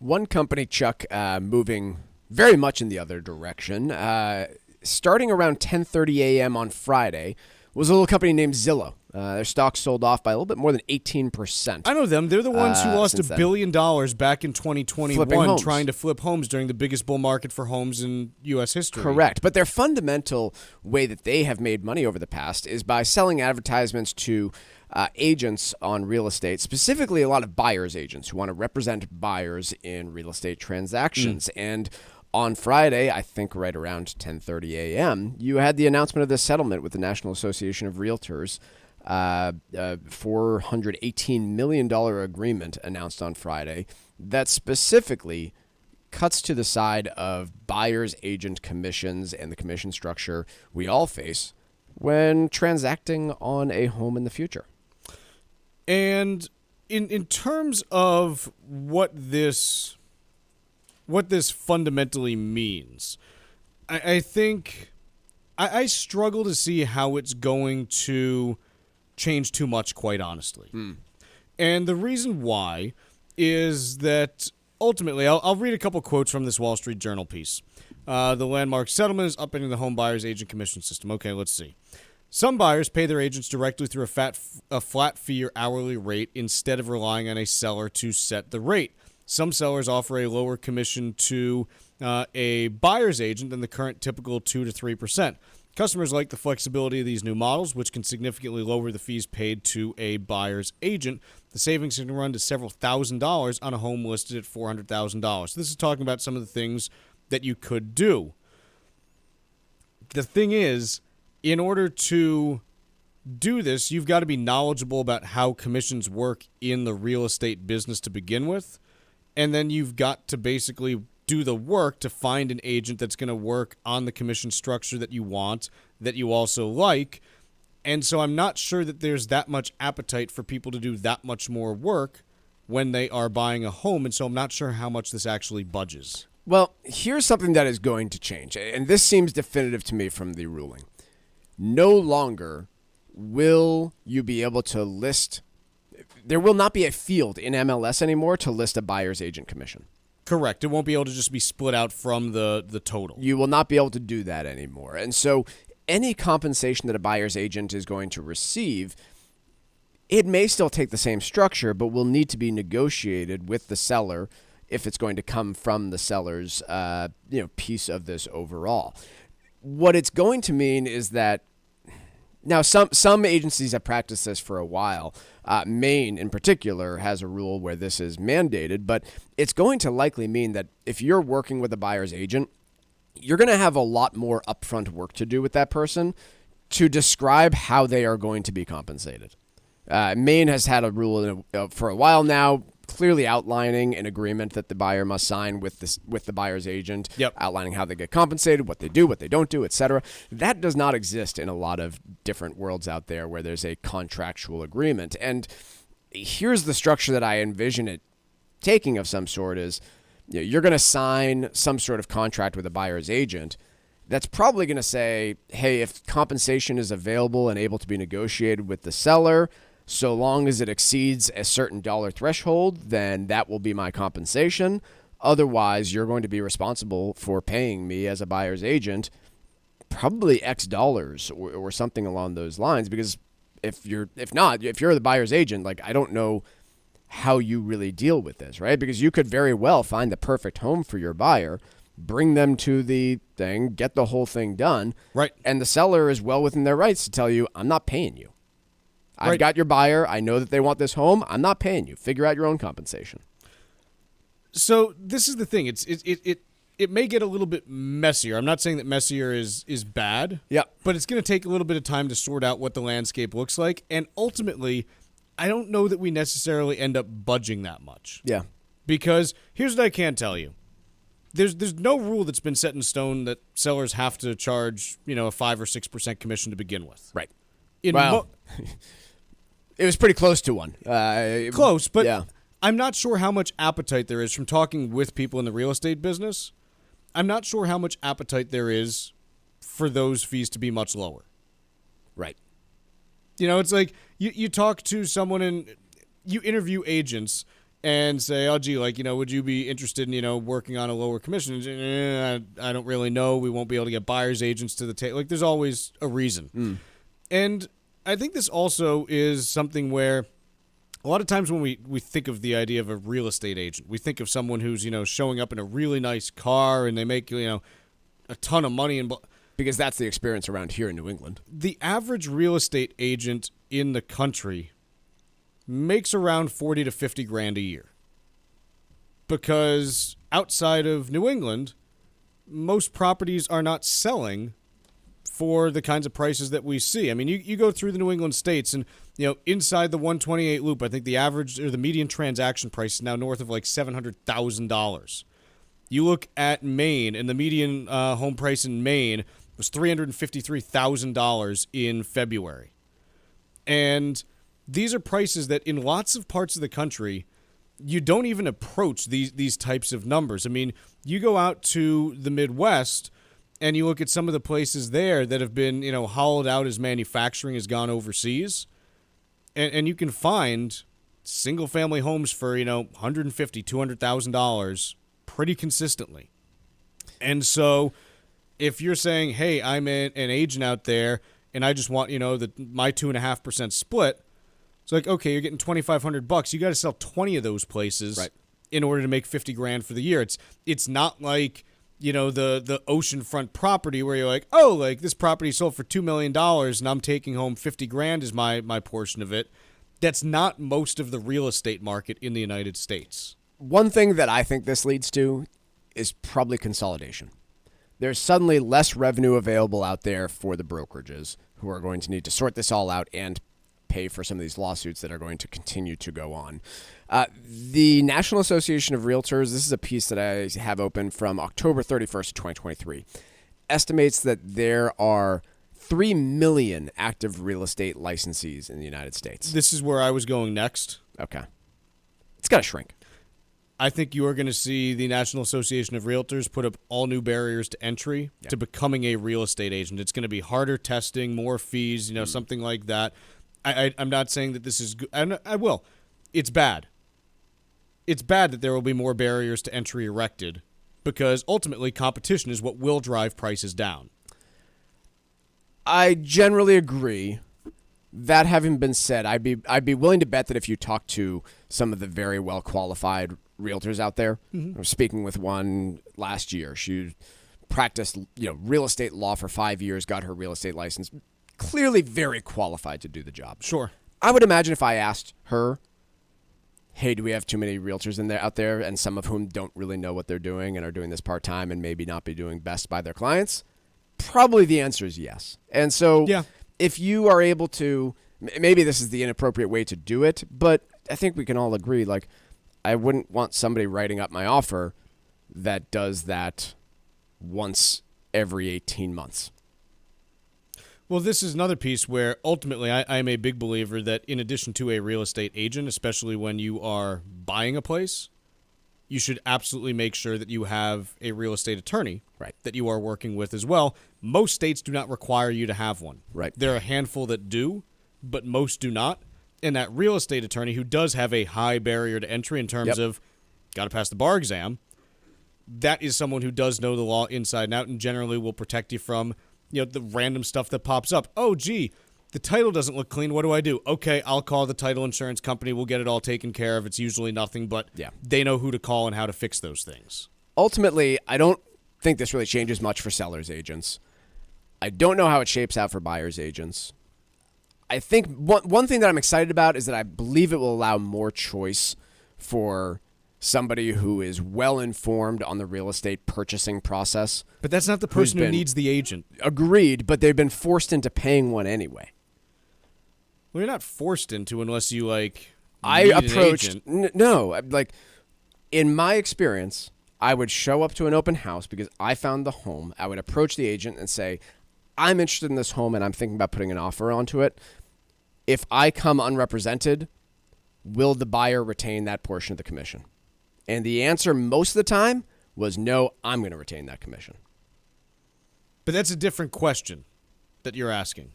One company, Chuck, moving very much in the other direction, starting around 10:30 a.m. on Friday, was a little company named Zillow. Their stock sold off by a little bit more than 18%. I know them. They're the ones who lost $1 billion back in 2021 trying to flip homes during the biggest bull market for homes in U.S. history. Correct. But their fundamental way that they have made money over the past is by selling advertisements to agents on real estate, specifically a lot of buyers agents who want to represent buyers in real estate transactions. And on Friday, I think right around 10:30 a.m., you had the announcement of this settlement with the National Association of Realtors. $418 million agreement announced on Friday that specifically cuts to the side of buyer's agent commissions and the commission structure we all face when transacting on a home in the future. And in terms of what this fundamentally means, I think I struggle to see how it's going to change too much, quite honestly. And the reason why is that ultimately, I'll read a couple quotes from this Wall Street Journal piece. The landmark settlement is upending the home buyer's agent commission system. Okay, let's see. Some buyers pay their agents directly through a flat fee or hourly rate instead of relying on a seller to set the rate. Some sellers offer a lower commission to a buyer's agent than the current typical 2 to 3%. Customers like the flexibility of these new models, which can significantly lower the fees paid to a buyer's agent. The savings can run to several $1,000s on a home listed at $400,000. This is talking about some of the things that you could do. The thing is, in order to do this, you've got to be knowledgeable about how commissions work in the real estate business to begin with, and then you've got to basically do the work to find an agent that's going to work on the commission structure that you want, that you also like. And so I'm not sure that there's that much appetite for people to do that much more work when they are buying a home. And so I'm not sure how much this actually budges. Well, here's something that is going to change, and this seems definitive to me from the ruling. No longer will you be able to list, there will not be a field in MLS anymore to list a buyer's agent commission. Correct. It won't be able to just be split out from the total. You will not be able to do that anymore. And so any compensation that a buyer's agent is going to receive, it may still take the same structure, but will need to be negotiated with the seller if it's going to come from the seller's piece of this overall. What it's going to mean is that now some agencies have practiced this for a while. Maine, in particular, has a rule where this is mandated, but it's going to likely mean that if you're working with a buyer's agent, you're going to have a lot more upfront work to do with that person to describe how they are going to be compensated. Maine has had a rule for a while now, clearly outlining an agreement that the buyer must sign with the buyer's agent, outlining how they get compensated, what they do, what they don't do, etc. That does not exist in a lot of different worlds out there where there's a contractual agreement. And here's the structure that I envision it taking of some sort is, you're going to sign some sort of contract with a buyer's agent that's probably going to say, hey, if compensation is available and able to be negotiated with the seller, so long as it exceeds a certain dollar threshold, then that will be my compensation. Otherwise, you're going to be responsible for paying me as a buyer's agent probably X dollars or something along those lines. Because if you're the buyer's agent, like, I don't know how you really deal with this, right? Because you could very well find the perfect home for your buyer, bring them to the thing, get the whole thing done. Right. And the seller is well within their rights to tell you, I'm not paying you. I've got your buyer. I know that they want this home. I'm not paying you. Figure out your own compensation. So this is the thing. It may get a little bit messier. I'm not saying that messier is bad. Yeah. But it's going to take a little bit of time to sort out what the landscape looks like. And ultimately, I don't know that we necessarily end up budging that much. Yeah. Because here's what I can tell you. There's no rule that's been set in stone that sellers have to charge, a 5 or 6% commission to begin with. Right. It was pretty close to one. Close, but yeah. I'm not sure how much appetite there is from talking with people in the real estate business. I'm not sure how much appetite there is for those fees to be much lower. Right. It's like you talk to someone and you interview agents, and say, oh, gee, like, would you be interested in, working on a lower commission? I don't really know. We won't be able to get buyer's agents to the table. Like, there's always a reason. And I think this also is something where a lot of times when we think of the idea of a real estate agent, we think of someone who's, showing up in a really nice car and they make, a ton of money. Because that's the experience around here in New England. The average real estate agent in the country makes around 40 to 50 grand a year. Because outside of New England, most properties are not selling for the kinds of prices that we see. I mean, you go through the New England states and, inside the 128 loop, I think the average or the median transaction price is now north of like $700,000. You look at Maine, and the median home price in Maine was $353,000 in February. And these are prices that in lots of parts of the country, you don't even approach these types of numbers. I mean, you go out to the Midwest and you look at some of the places there that have been, hollowed out as manufacturing has gone overseas, and you can find single-family homes for, $150,000, $200,000 pretty consistently. And so if you're saying, hey, I'm an agent out there and I just want, my 2.5% split, it's like, okay, you're getting $2,500. You got to sell 20 of those places in order to make 50 grand for the year. It's not like, the oceanfront property where you're like, oh, like this property sold for $2 million and I'm taking home 50 grand as my portion of it. That's not most of the real estate market in the United States. One thing that I think this leads to is probably consolidation. There's suddenly less revenue available out there for the brokerages who are going to need to sort this all out and pay for some of these lawsuits that are going to continue to go on. The National Association of Realtors, this is a piece that I have open from October 31st, 2023, estimates that there are 3 million active real estate licensees in the United States. This is where I was going next. Okay. It's got to shrink. I think you are going to see the National Association of Realtors put up all new barriers to entry to becoming a real estate agent. It's going to be harder testing, more fees, something like that. I'm not saying that this is good. I will. It's bad. It's bad that there will be more barriers to entry erected because ultimately competition is what will drive prices down. I generally agree. That having been said, I'd be willing to bet that if you talk to some of the very well qualified realtors out there, I was speaking with one last year. She practiced real estate law for 5 years, got her real estate license. Clearly very qualified to do the job. Sure. I would imagine if I asked her, hey, do we have too many realtors out there, and some of whom don't really know what they're doing and are doing this part-time and maybe not be doing best by their clients? Probably the answer is yes. And so if you are able to, maybe this is the inappropriate way to do it, but I think we can all agree, like, I wouldn't want somebody writing up my offer that does that once every 18 months. Well, this is another piece where ultimately I am a big believer that in addition to a real estate agent, especially when you are buying a place, you should absolutely make sure that you have a real estate attorney that you are working with as well. Most states do not require you to have one. There are a handful that do, but most do not. And that real estate attorney who does have a high barrier to entry in terms of got to pass the bar exam, that is someone who does know the law inside and out and generally will protect you from the random stuff that pops up. Oh, gee, the title doesn't look clean. What do I do? Okay, I'll call the title insurance company. We'll get it all taken care of. It's usually nothing, but they know who to call and how to fix those things. Ultimately, I don't think this really changes much for sellers agents. I don't know how it shapes out for buyers agents. I think one thing that I'm excited about is that I believe it will allow more choice for somebody who is well informed on the real estate purchasing process. But that's not the person who needs the agent. Agreed, but they've been forced into paying one anyway. Well, you're not forced into unless you I approached no, like in my experience, I would show up to an open house because I found the home. I would approach the agent and say, I'm interested in this home and I'm thinking about putting an offer onto it. If I come unrepresented, will the buyer retain that portion of the commission? And the answer most of the time was no, I'm going to retain that commission. But that's a different question that you're asking.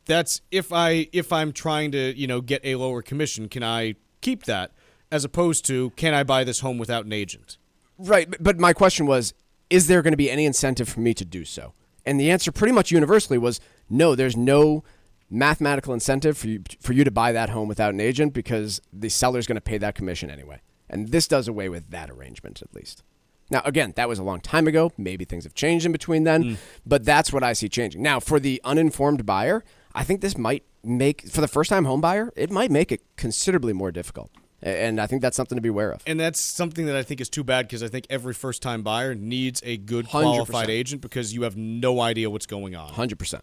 That's if I'm trying to, get a lower commission, can I keep that? as opposed to, can I buy this home without an agent? Right, but my question was, is there going to be any incentive for me to do so? And the answer pretty much universally was no, there's no mathematical incentive for you to buy that home without an agent because the seller's going to pay that commission anyway. And this does away with that arrangement at least. Now, again, that was a long time ago. Maybe things have changed in between then, but that's what I see changing. Now, for the uninformed buyer, I think this might make, for the first-time home buyer, it might make it considerably more difficult. And I think that's something to be aware of. And that's something that I think is too bad because I think every first-time buyer needs a good qualified 100%. agent because you have no idea what's going on. 100%.